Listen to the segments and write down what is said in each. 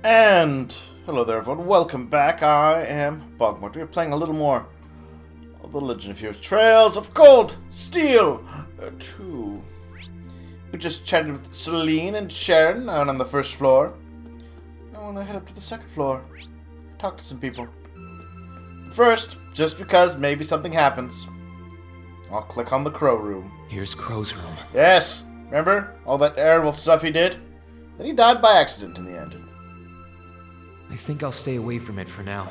And hello there, everyone. Welcome back. I am BogMod. We're playing a little more of the Legend of Heroes Trails of Gold, Steel 2. We just chatted with Celine and Sharon out on the first floor. I want to head up to the second floor, talk to some people. But first, just because maybe something happens, I'll click on the Crow Room. Here's Crow's room. Yes, remember all that airwolf stuff he did? Then he died by accident in the end. I think I'll stay away from it for now.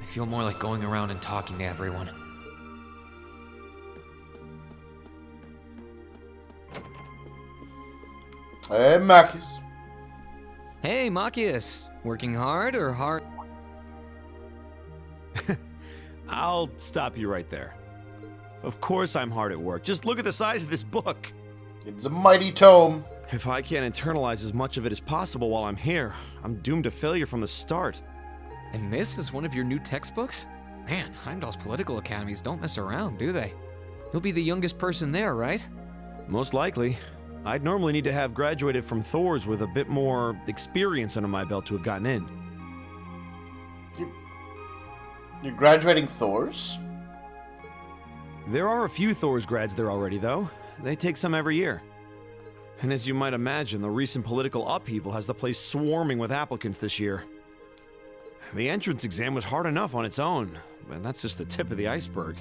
I feel more like going around and talking to everyone. Hey, Marcus. Hey, Machias. Working hard or hard? I'll stop you right there. Of course I'm hard at work. Just look at the size of this book. It's a mighty tome. If I can't internalize as much of it as possible while I'm here, I'm doomed to failure from the start. And this is one of your new textbooks? Man, Heimdall's political academies don't mess around, do they? You'll be the youngest person there, right? Most likely. I'd normally need to have graduated from Thor's with a bit more experience under my belt to have gotten in. You're graduating Thor's? There are a few Thor's grads there already, though. They take some every year. And as you might imagine, the recent political upheaval has the place swarming with applicants this year. The entrance exam was hard enough on its own, and that's just the tip of the iceberg.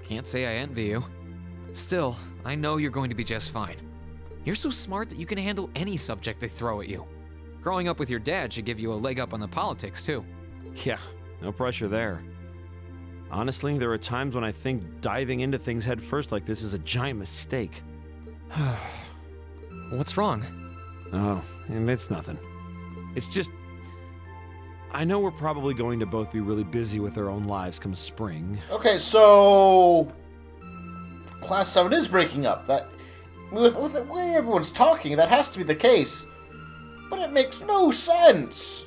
Can't say I envy you. Still, I know you're going to be just fine. You're so smart that you can handle any subject they throw at you. Growing up with your dad should give you a leg up on the politics, too. Yeah, no pressure there. Honestly, there are times when I think diving into things head first like this is a giant mistake. What's wrong? Oh, it's nothing. It's just... I know we're probably going to both be really busy with our own lives come spring. Okay, so... Class 7 is breaking up. That, with the way everyone's talking, that has to be the case. But it makes no sense.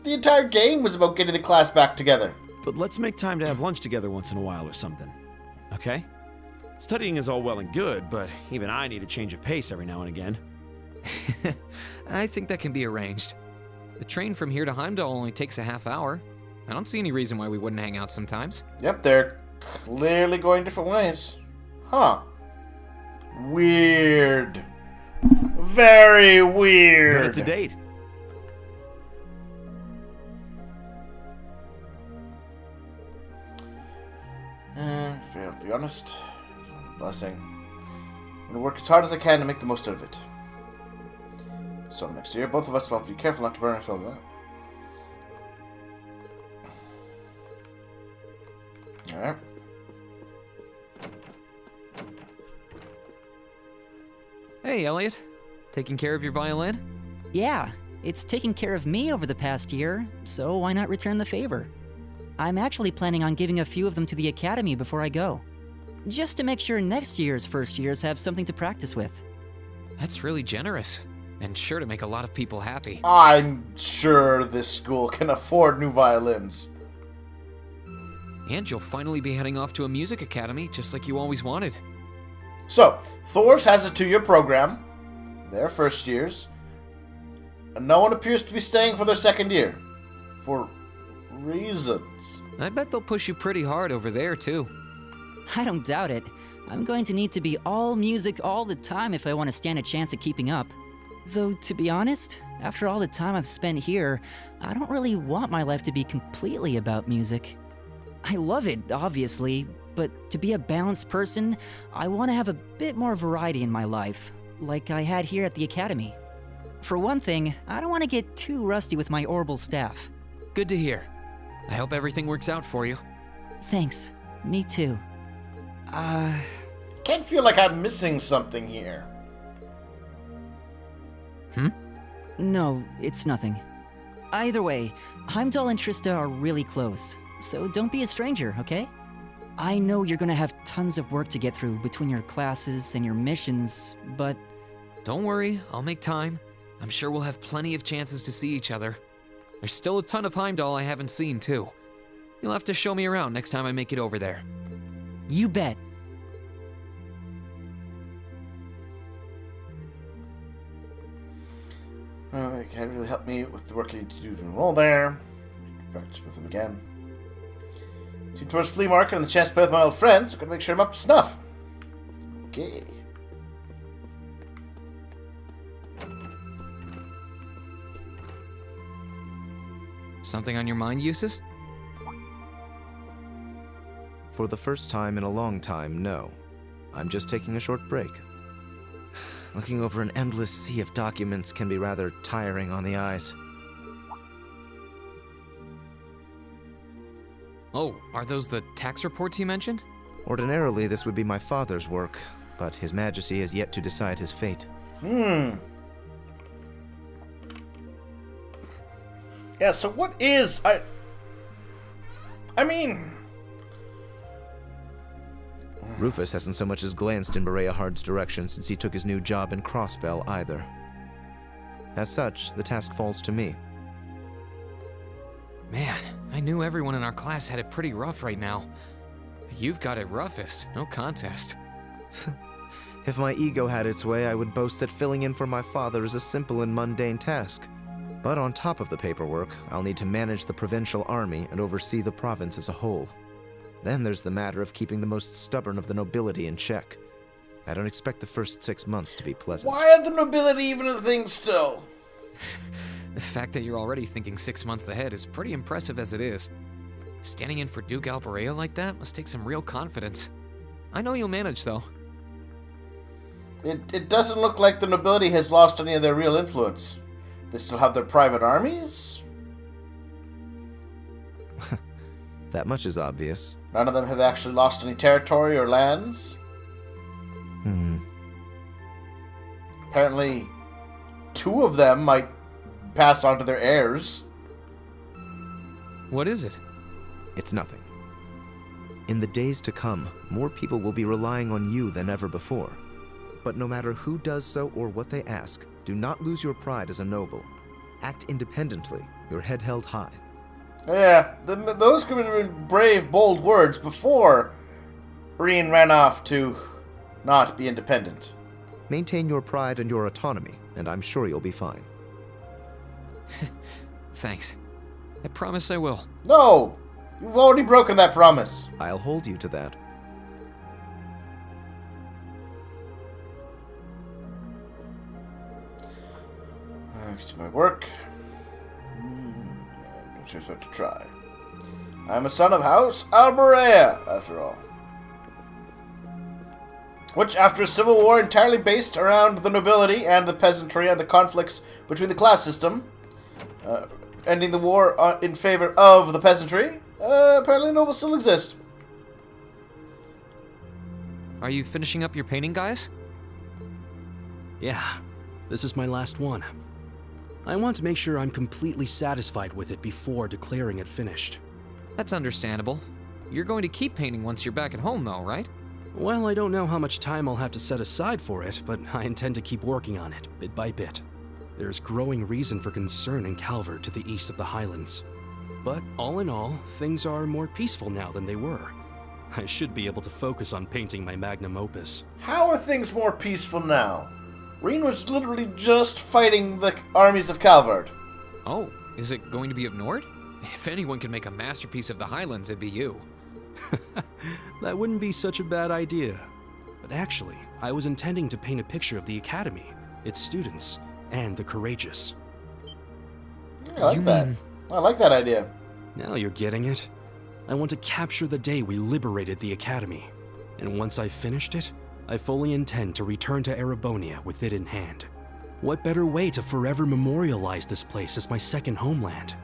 The entire game was about getting the class back together. But let's make time to have lunch together once in a while or something. Okay? Studying is all well and good, but even I need a change of pace every now and again. I think that can be arranged. The train from here to Heimdall only takes a half hour. I don't see any reason why we wouldn't hang out sometimes. Yep, they're clearly going different ways. Huh. Weird. Very weird. Then it's a date. Fail, to be honest. Blessing. I'm gonna work as hard as I can to make the most of it. So next year, both of us will have to be careful not to burn ourselves out. Alright. Hey, Elliot. Taking care of your violin? Yeah, it's taken care of me over the past year, so why not return the favor? I'm actually planning on giving a few of them to the academy before I go. Just to make sure next year's first years have something to practice with. That's really generous, and sure to make a lot of people happy. I'm sure this school can afford new violins. And you'll finally be heading off to a music academy, just like you always wanted. So, Thor's has a 2-year program. Their first years. And no one appears to be staying for their second year. For reasons. I bet they'll push you pretty hard over there, too. I don't doubt it. I'm going to need to be all music all the time if I want to stand a chance at keeping up. Though, to be honest, after all the time I've spent here, I don't really want my life to be completely about music. I love it, obviously, but to be a balanced person, I want to have a bit more variety in my life, like I had here at the academy. For one thing, I don't want to get too rusty with my orbital staff. Good to hear. I hope everything works out for you. Thanks. Me too. Can't feel like I'm missing something here. No, it's nothing. Either way, Heimdall and Trista are really close, so don't be a stranger, okay? I know you're gonna have tons of work to get through between your classes and your missions, but... Don't worry, I'll make time. I'm sure we'll have plenty of chances to see each other. There's still a ton of Heimdall I haven't seen, too. You'll have to show me around next time I make it over there. You bet. It can't really help me with the work I need to do to enroll there. Practice with him again. See towards flea market and the chance to play with my old friends. I'm gonna make sure I'm up to snuff. Okay. Something on your mind, Eustace? For the first time in a long time, no. I'm just taking a short break. Looking over an endless sea of documents can be rather tiring on the eyes. Oh, are those the tax reports you mentioned? Ordinarily, this would be my father's work, but His Majesty has yet to decide his fate. Yeah, so what is... I mean... Rufus hasn't so much as glanced in Berea Hard's direction since he took his new job in Crossbell either. As such, the task falls to me. Man, I knew everyone in our class had it pretty rough right now. You've got it roughest, no contest. If my ego had its way, I would boast that filling in for my father is a simple and mundane task. But on top of the paperwork, I'll need to manage the provincial army and oversee the province as a whole. Then there's the matter of keeping the most stubborn of the nobility in check. I don't expect the first 6 months to be pleasant. Why are the nobility even a thing still? The fact that you're already thinking 6 months ahead is pretty impressive as it is. Standing in for Duke Alberea like that must take some real confidence. I know you'll manage, though. It doesn't look like the nobility has lost any of their real influence. They still have their private armies? That much is obvious. None of them have actually lost any territory or lands? Apparently, 2 of them might pass on to their heirs. What is it? It's nothing. In the days to come, more people will be relying on you than ever before. But no matter who does so or what they ask, do not lose your pride as a noble. Act independently, your head held high. Yeah, those could have been brave, bold words before Reen ran off to not be independent. Maintain your pride and your autonomy, and I'm sure you'll be fine. Thanks. I promise I will. No! You've already broken that promise. I'll hold you to that. Back to my work. No choice but to try. I'm a son of House Alberea, after all. Which, after a civil war entirely based around the nobility and the peasantry and the conflicts between the class system, ending the war in favor of the peasantry, apparently nobles still exist. Are you finishing up your painting, guys? Yeah, this is my last one. I want to make sure I'm completely satisfied with it before declaring it finished. That's understandable. You're going to keep painting once you're back at home, though, right? Well, I don't know how much time I'll have to set aside for it, but I intend to keep working on it, bit by bit. There's growing reason for concern in Calvert to the east of the Highlands. But all in all, things are more peaceful now than they were. I should be able to focus on painting my magnum opus. How are things more peaceful now? Reen was literally just fighting the armies of Calvert. Oh, is it going to be ignored? If anyone can make a masterpiece of the Highlands, it'd be you. That wouldn't be such a bad idea. But actually, I was intending to paint a picture of the Academy, its students, and the courageous. I like that. I like that idea. Now you're getting it. I want to capture the day we liberated the Academy. And once I've finished it, I fully intend to return to Erebonia with it in hand. What better way to forever memorialize this place as my second homeland?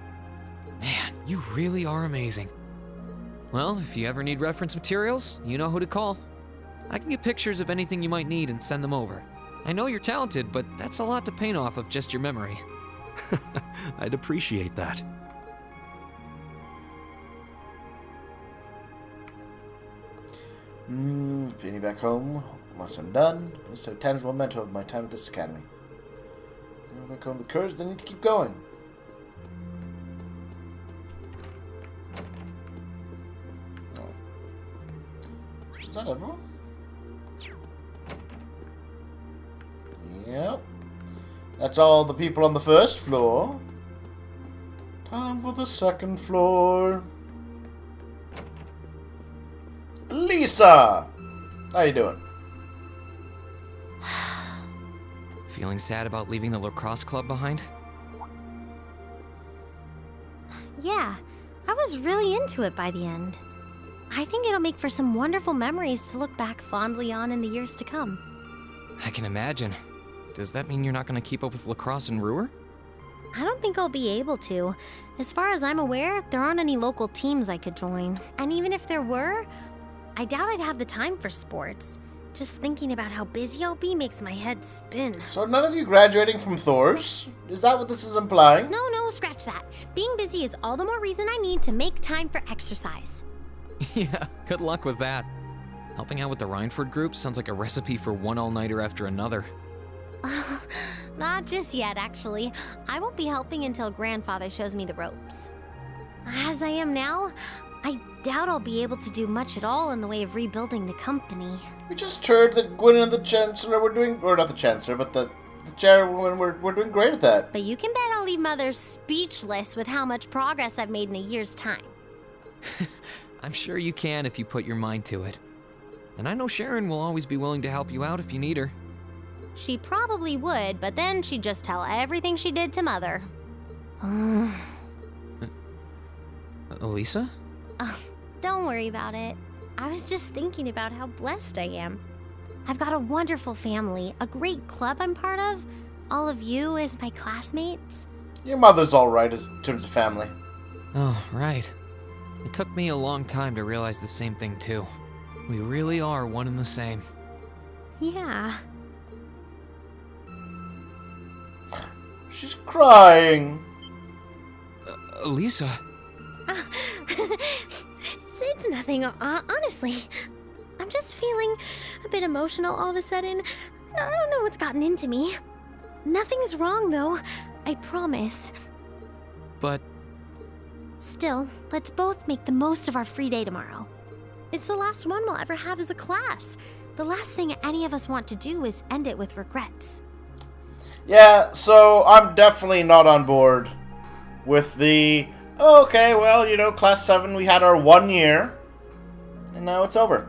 Man, you really are amazing. Well, if you ever need reference materials, you know who to call. I can get pictures of anything you might need and send them over. I know you're talented, but that's a lot to paint off of just your memory. I'd appreciate that. Painting back home. Once I'm done, it's a tangible memento of my time at this academy. Back home, the courage, they need to keep going. Oh. Is that everyone? Yep. That's all the people on the first floor. Time for the second floor. Lisa! How you doing? Feeling sad about leaving the lacrosse club behind? Yeah, I was really into it by the end. I think it'll make for some wonderful memories to look back fondly on in the years to come. I can imagine. Does that mean you're not going to keep up with lacrosse in Ruhr? I don't think I'll be able to. As far as I'm aware, there aren't any local teams I could join. And even if there were, I doubt I'd have the time for sports. Just thinking about how busy I'll be makes my head spin. So none of you graduating from Thor's? Is that what this is implying? No, scratch that. Being busy is all the more reason I need to make time for exercise. Yeah, good luck with that. Helping out with the Rhineford group sounds like a recipe for one all-nighter after another. Not just yet, actually. I won't be helping until Grandfather shows me the ropes. As I am now, I doubt I'll be able to do much at all in the way of rebuilding the company. We just heard that Gwyn and the Chancellor were doing, or not the Chancellor, but the chairwoman were doing great at that. But you can bet I'll leave Mother speechless with how much progress I've made in a year's time. I'm sure you can if you put your mind to it. And I know Sharon will always be willing to help you out if you need her. She probably would, but then she'd just tell everything she did to Mother. Elisa? Don't worry about it. I was just thinking about how blessed I am. I've got a wonderful family, a great club I'm part of, all of you as my classmates. Your mother's alright in terms of family. Oh, right. It took me a long time to realize the same thing, too. We really are one and the same. Yeah. She's crying. Elisa? It's nothing, honestly. I'm just feeling a bit emotional all of a sudden. I don't know what's gotten into me. Nothing's wrong, though. I promise. But... Still, let's both make the most of our free day tomorrow. It's the last one we'll ever have as a class. The last thing any of us want to do is end it with regrets. Yeah, so I'm definitely not on board with the, okay, well, you know, Class 7, we had our 1 year, and now it's over.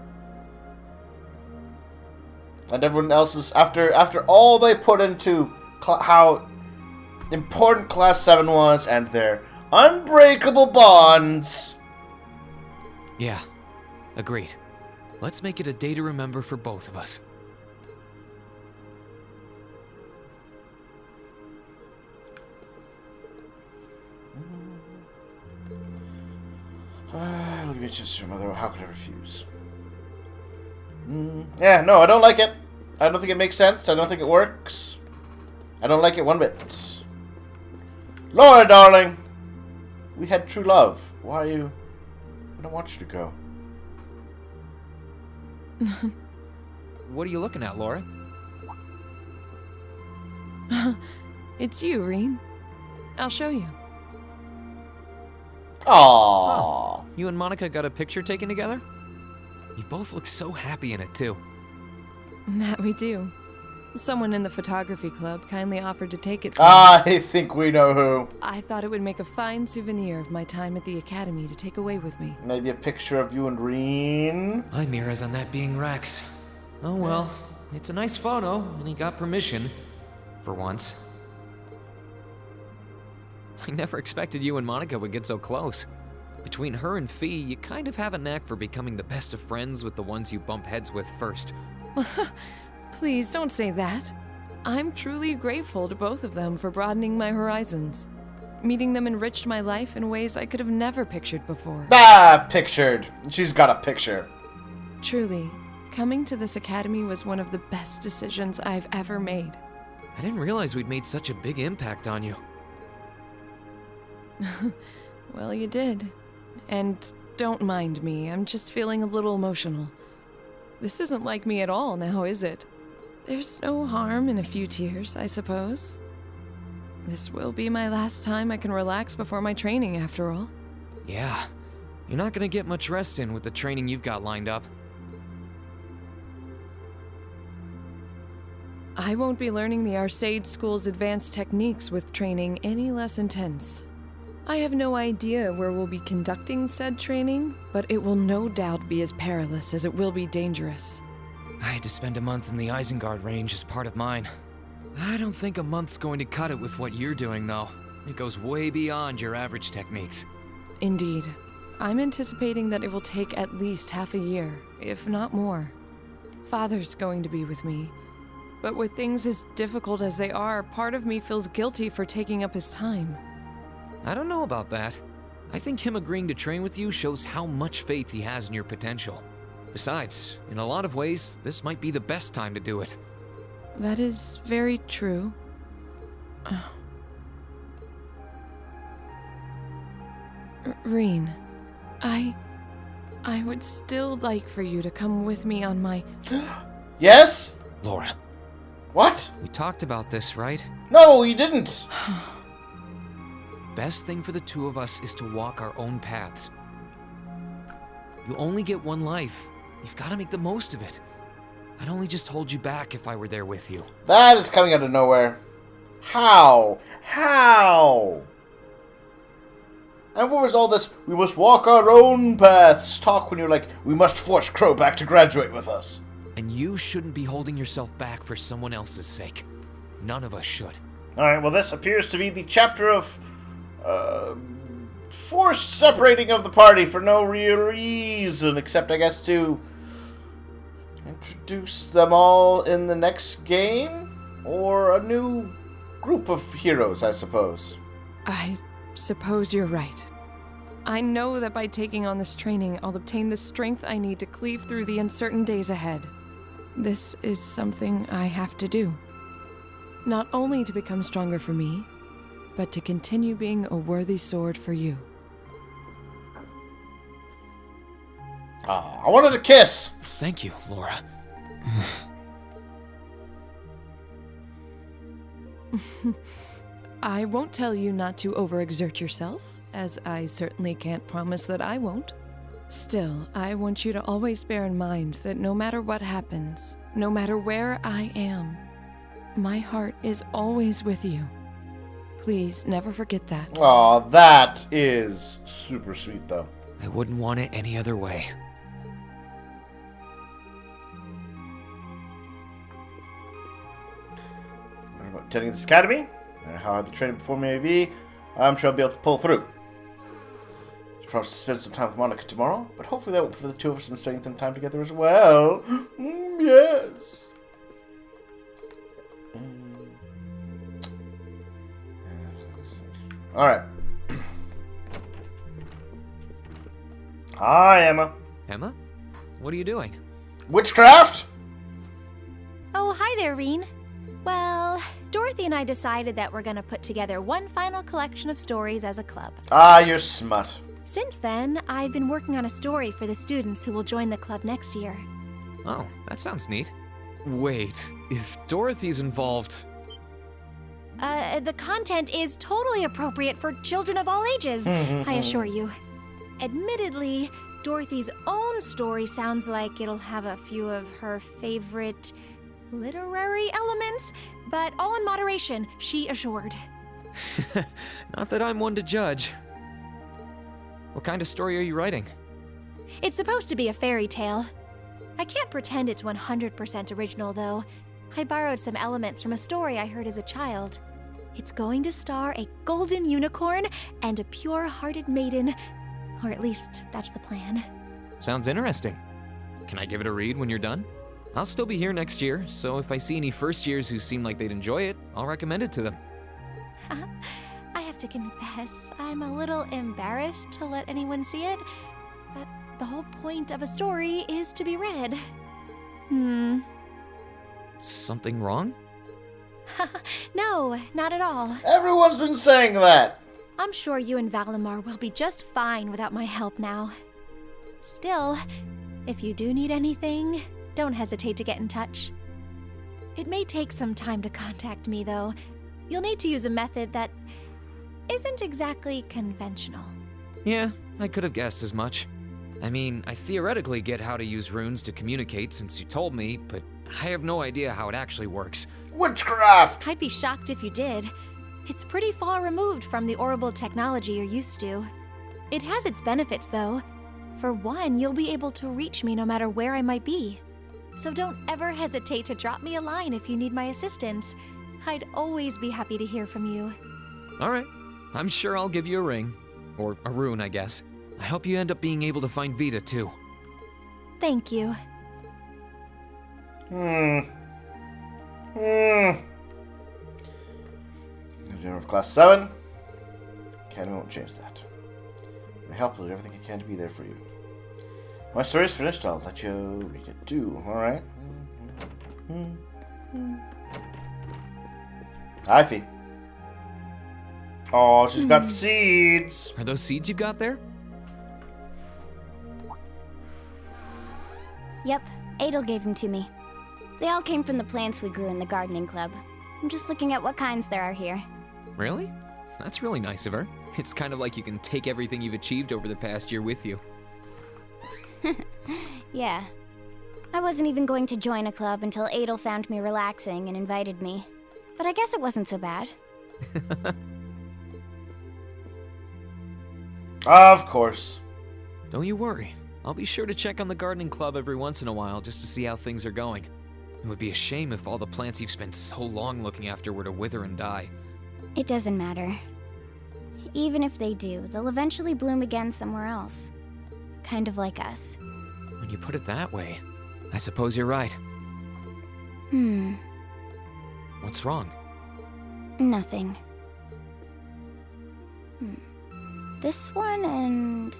And everyone else is, after all they put into how important Class 7 was and their unbreakable bonds. Yeah, agreed. Let's make it a day to remember for both of us. Look at me, just your mother. How could I refuse? Yeah, no, I don't like it. I don't think it makes sense. I don't think it works. I don't like it one bit. Laura, darling, we had true love. Why are you? I don't want you to go. What are you looking at, Laura? It's you, Reen. I'll show you. Aww. Oh, you and Monica got a picture taken together? You both look so happy in it, too. That we do. Someone in the photography club kindly offered to take it for us. I think we know who. I thought it would make a fine souvenir of my time at the academy to take away with me. Maybe a picture of you and Reen. My mirror's on that being Rex. Oh well, it's a nice photo, and he got permission. For once. I never expected you and Monica would get so close. Between her and Fee, you kind of have a knack for becoming the best of friends with the ones you bump heads with first. Please don't say that. I'm truly grateful to both of them for broadening my horizons. Meeting them enriched my life in ways I could have never pictured before. Pictured. She's got a picture. Truly, coming to this academy was one of the best decisions I've ever made. I didn't realize we'd made such a big impact on you. Well, you did. And don't mind me, I'm just feeling a little emotional. This isn't like me at all now, is it? There's no harm in a few tears, I suppose. This will be my last time I can relax before my training, after all. Yeah, you're not gonna get much rest in with the training you've got lined up. I won't be learning the Arcade School's advanced techniques with training any less intense. I have no idea where we'll be conducting said training, but it will no doubt be as perilous as it will be dangerous. I had to spend a month in the Isengard range as part of mine. I don't think a month's going to cut it with what you're doing, though. It goes way beyond your average techniques. Indeed. I'm anticipating that it will take at least half a year, if not more. Father's going to be with me. But with things as difficult as they are, part of me feels guilty for taking up his time. I don't know about that. I think him agreeing to train with you shows how much faith he has in your potential. Besides, in a lot of ways, this might be the best time to do it. That is very true. Reen, I would still like for you to come with me on my... Yes? Laura, What? we talked about this, right? No, you didn't. Best thing for the two of us is to walk our own paths. You only get one life. You've got to make the most of it. I'd only just hold you back if I were there with you. That is coming out of nowhere. How? How? And what was all this, we must walk our own paths talk when you're like, we must force Crow back to graduate with us? And you shouldn't be holding yourself back for someone else's sake. None of us should. Alright, well this appears to be the chapter of forced separating of the party for no real reason, except I guess to introduce them all in the next game? Or a new group of heroes, I suppose. I suppose you're right. I know that by taking on this training, I'll obtain the strength I need to cleave through the uncertain days ahead. This is something I have to do. Not only to become stronger for me, but to continue being a worthy sword for you. I wanted a kiss! Thank you, Laura. I won't tell you not to overexert yourself, as I certainly can't promise that I won't. Still, I want you to always bear in mind that no matter what happens, no matter where I am, my heart is always with you. Please never forget that. Aw, that is super sweet, though. I wouldn't want it any other way. What about attending this academy? No matter how hard the training before may be, I'm sure I'll be able to pull through. Should probably spend some time with Monica tomorrow, but hopefully that will prevent the two of us from spending some time together as well. Yes. Alright. Hi, Emma. Emma? What are you doing? Witchcraft? Oh, hi there, Reen. Well, Dorothy and I decided that we're gonna put together one final collection of stories as a club. Ah, you're smut. Since then, I've been working on a story for the students who will join the club next year. Oh, that sounds neat. Wait, if Dorothy's involved... The content is totally appropriate for children of all ages, I assure you. Admittedly, Dorothy's own story sounds like it'll have a few of her favorite literary elements, but all in moderation, she assured. Not that I'm one to judge. What kind of story are you writing? It's supposed to be a fairy tale. I can't pretend it's 100% original, though. I borrowed some elements from a story I heard as a child. It's going to star a golden unicorn and a pure-hearted maiden, or at least that's the plan. Sounds interesting. Can I give it a read when you're done? I'll still be here next year, so if I see any first years who seem like they'd enjoy it, I'll recommend it to them. I have to confess, I'm a little embarrassed to let anyone see it, but the whole point of a story is to be read. Something wrong? No, not at all. Everyone's been saying that. I'm sure you and Valimar will be just fine without my help now. Still, if you do need anything, don't hesitate to get in touch. It may take some time to contact me, though. You'll need to use a method that isn't exactly conventional. Yeah, I could have guessed as much. I mean, I theoretically get how to use runes to communicate since you told me, but I have no idea how it actually works. Witchcraft! I'd be shocked if you did. It's pretty far removed from the orbital technology you're used to. It has its benefits, though. For one, you'll be able to reach me no matter where I might be. So don't ever hesitate to drop me a line if you need my assistance. I'd always be happy to hear from you. All right. I'm sure I'll give you a ring. Or a rune, I guess. I hope you end up being able to find Vita, too. Thank you. You're of class 7. Academy won't change that. My help will do everything I can to be there for you. My story is finished. I'll let you read it too. Alright. Ivy. Oh, she's got seeds. Are those seeds you got there? Yep, Adel gave them to me. They all came from the plants we grew in the gardening club. I'm just looking at what kinds there are here. Really? That's really nice of her. It's kind of like you can take everything you've achieved over the past year with you. Yeah. I wasn't even going to join a club until Adel found me relaxing and invited me. But I guess it wasn't so bad. Of course. Don't you worry. I'll be sure to check on the gardening club every once in a while just to see how things are going. It would be a shame if all the plants you've spent so long looking after were to wither and die. It doesn't matter. Even if they do, they'll eventually bloom again somewhere else. Kind of like us. When you put it that way, I suppose you're right. What's wrong? Nothing. This one and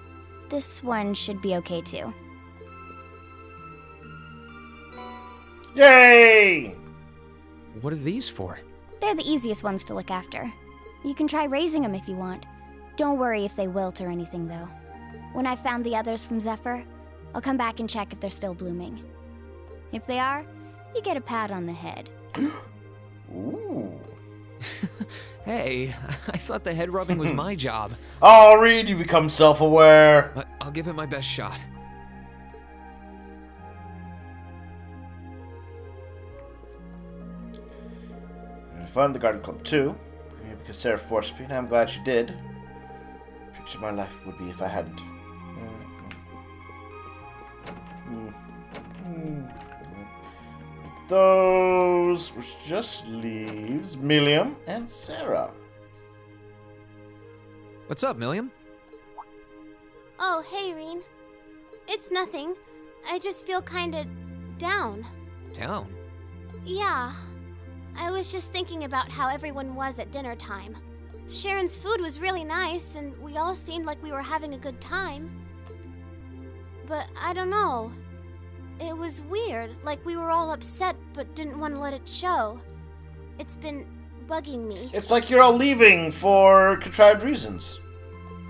this one should be okay too. Yay! What are these for? They're the easiest ones to look after. You can try raising them if you want. Don't worry if they wilt or anything, though. When I've found the others from Zephyr, I'll come back and check if they're still blooming. If they are, you get a pat on the head. Ooh. Hey, I thought the head rubbing was my job. Oh, Reed, you become self-aware. But I'll give it my best shot. I found the garden club too, because Sarah forced me, and I'm glad she did. Picture my life would be if I hadn't. Those, which just leaves Milliam and Sarah. What's up, Milliam? Oh, hey, Reen. It's nothing. I just feel kinda down. Down? Yeah. I was just thinking about how everyone was at dinner time. Sharon's food was really nice, and we all seemed like we were having a good time. But I don't know. It was weird, like we were all upset but didn't want to let it show. It's been bugging me. It's like you're all leaving for contrived reasons.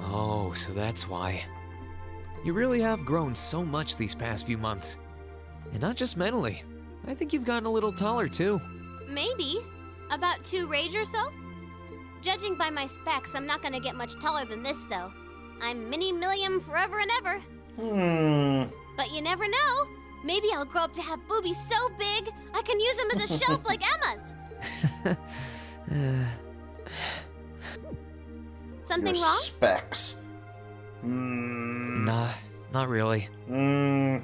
Oh, so that's why. You really have grown so much these past few months. And not just mentally. I think you've gotten a little taller, too. Maybe. About 2 rage or so? Judging by my specs, I'm not gonna get much taller than this, though. I'm Mini Milliam forever and ever. But you never know. Maybe I'll grow up to have boobies so big, I can use them as a shelf like Emma's. Something Your wrong? Specs. Nah, not really.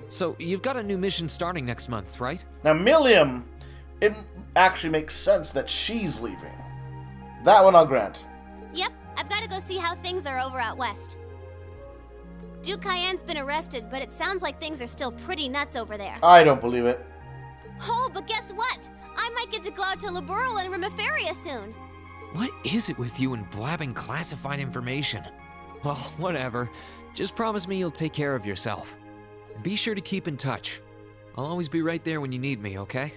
So, you've got a new mission starting next month, right? Now, Milliam, it actually makes sense that she's leaving. That one I'll grant. Yep, I've got to go see how things are over out west. Duke Cayenne's been arrested, but it sounds like things are still pretty nuts over there. I don't believe it. Oh, but guess what? I might get to go out to Liberal and Rimaferia soon. What is it with you and blabbing classified information? Well, whatever. Just promise me you'll take care of yourself. And be sure to keep in touch. I'll always be right there when you need me, okay?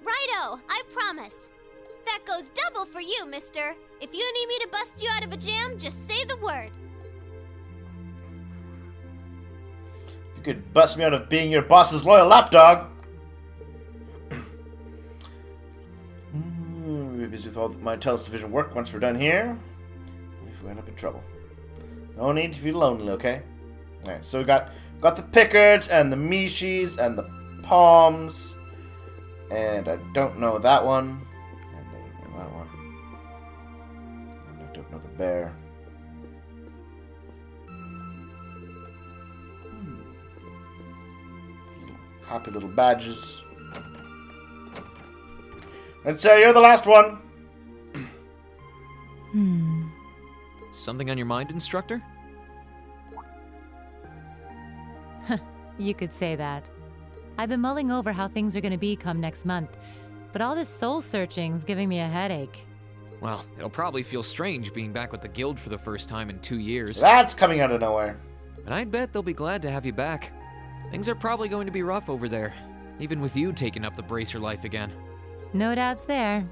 Righto, I promise. That goes double for you, mister. If you need me to bust you out of a jam, just say the word. You could bust me out of being your boss's loyal lapdog. We'll be busy with all my Telus division work once we're done here. If we end up in trouble. No need to feel lonely, okay? Alright, so we got the Pickards and the Mishis and the Palms. And I don't know that one. And I don't know that one. And I don't know the bear. Happy little badges. And so you're the last one. Something on your mind, instructor? You could say that. I've been mulling over how things are gonna be come next month, but all this soul searching's giving me a headache. Well, it'll probably feel strange being back with the guild for the first time in 2 years. That's coming out of nowhere. And I'd bet they'll be glad to have you back. Things are probably going to be rough over there, even with you taking up the bracer life again. No doubts there.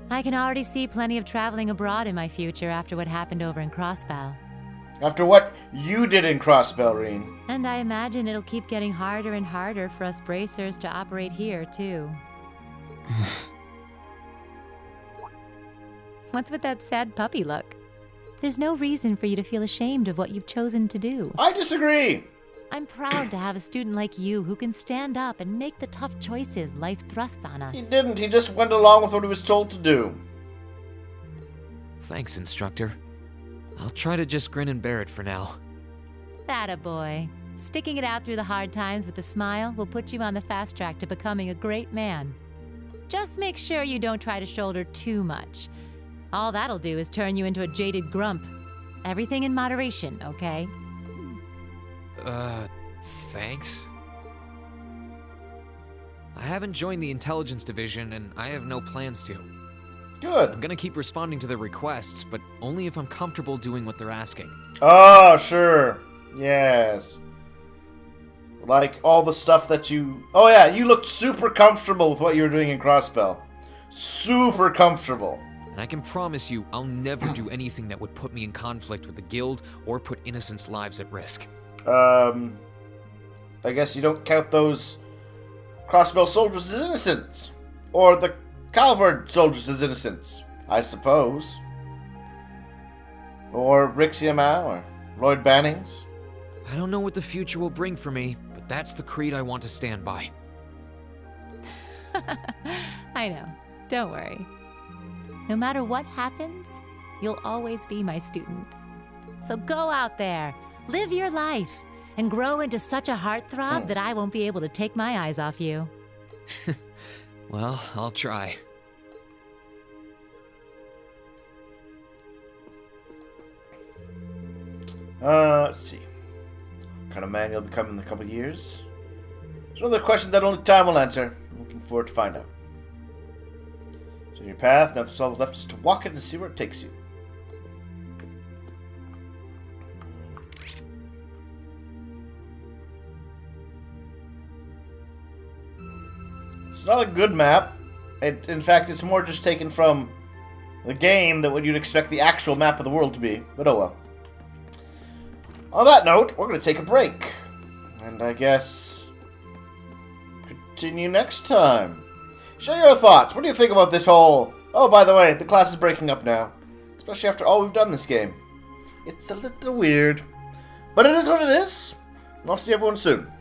I can already see plenty of traveling abroad in my future after what happened over in Crossbow. After what you did in Crossbell, Reen. And I imagine it'll keep getting harder and harder for us bracers to operate here, too. What's with that sad puppy look? There's no reason for you to feel ashamed of what you've chosen to do. I disagree. I'm proud to have a student like you who can stand up and make the tough choices life thrusts on us. He didn't. He just went along with what he was told to do. Thanks, instructor. I'll try to just grin and bear it for now. Attaboy. Sticking it out through the hard times with a smile will put you on the fast track to becoming a great man. Just make sure you don't try to shoulder too much. All that'll do is turn you into a jaded grump. Everything in moderation, okay? Thanks? I haven't joined the intelligence division, and I have no plans to. Good. I'm gonna keep responding to their requests, but only if I'm comfortable doing what they're asking. Oh, sure. Yes. Like all the stuff that you... Oh yeah, you looked super comfortable with what you were doing in Crossbell. Super comfortable. And I can promise you, I'll never do anything that would put me in conflict with the guild or put innocents' lives at risk. I guess you don't count those Crossbell soldiers as innocents. Or the Calvard soldiers as innocents, I suppose. Or Rixiamau, or Lloyd Bannings. I don't know what the future will bring for me, but that's the creed I want to stand by. I know. Don't worry. No matter what happens, you'll always be my student. So go out there, live your life, and grow into such a heartthrob that I won't be able to take my eyes off you. Well, I'll try. Let's see. What kind of man you'll become in a couple of years? It's one of the questions that only time will answer. I'm looking forward to find out. So your path, now that's all left is to walk it and see where it takes you. It's not a good map. In fact, it's more just taken from the game than what you'd expect the actual map of the world to be. But oh well. On that note, we're going to take a break. And I guess... continue next time. Share your thoughts. What do you think about this whole... Oh, by the way, the class is breaking up now. Especially after all we've done this game. It's a little weird. But it is what it is. And I'll see everyone soon.